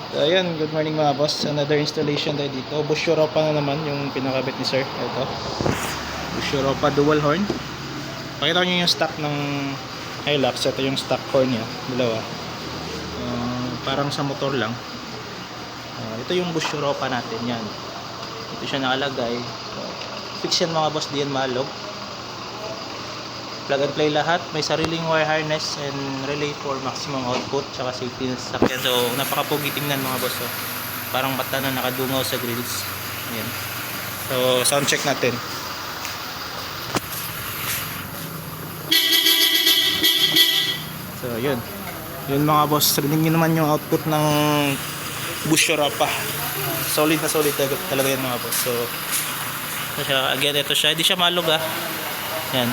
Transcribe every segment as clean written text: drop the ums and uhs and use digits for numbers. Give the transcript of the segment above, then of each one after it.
So ayun, good morning mga boss. Another installation tayo dito. Bush Europa na naman yung pinakabit ni sir. Ito. Bush Europa dual horn. Pakita nyo yung stock ng Hilux. Ito yung stock horn niya. Dalawa. Parang sa motor lang. Ito yung Bush Europa natin. Yan. Ito siya nakalagay. Fix yan mga boss. Di yan malog. Plug and play lahat. May sariling wire harness and relay for maximum output tsaka safety ng sasakyan. So napakapugi tingnan mga boss. So, parang mata na nakadungaw sa grills. Ayan. So sound check natin. So yun. Yun mga boss. Rinig nyo naman yung output ng Bush Europa. Solid na solid talaga yan mga boss. So again ito siya. Hindi siya malog Yan.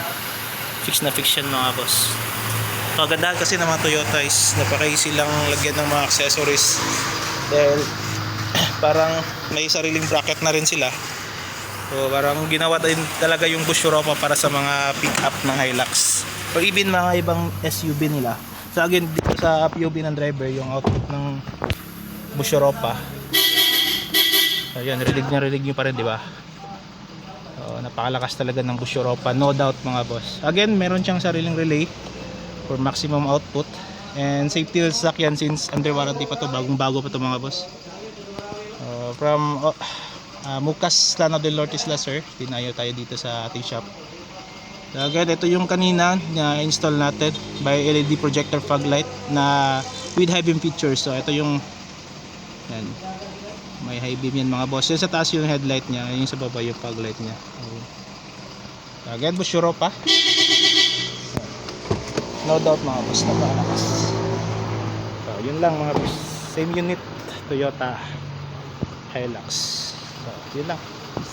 Fix na fix yan mga boss. Kagandahan kasi ng mga Toyota is napaka-easy lang lagyan ng mga accessories dahil parang may sariling bracket na rin sila. So parang ginawa din talaga yung Bush Europa para sa mga pick-up ng Hilux or even mga ibang SUV nila. So again dito sa POV ng driver yung output ng Bush Europa. So yan, rilig nyo pa rin, di ba? Napakalakas talaga ng Bush Europa, no doubt mga boss. Again, meron siyang sariling relay for maximum output and safety ng sasakyan since under warranty pa to, bagong bago pa to mga boss. From Mucas Lanao del Norte sila sir, dinayo tayo dito sa ating shop. So again, ito yung kanina na install natin by LED projector fog light na with high beam features. So ito yung yan, may high beam yan mga boss. Yung sa taas yung headlight nya, yung sa baba yung fog light nya. Again, Bush Europa. No doubt mga boss, napakalakas. So yun lang mga boss. Same unit Toyota Hilux. So yun lang.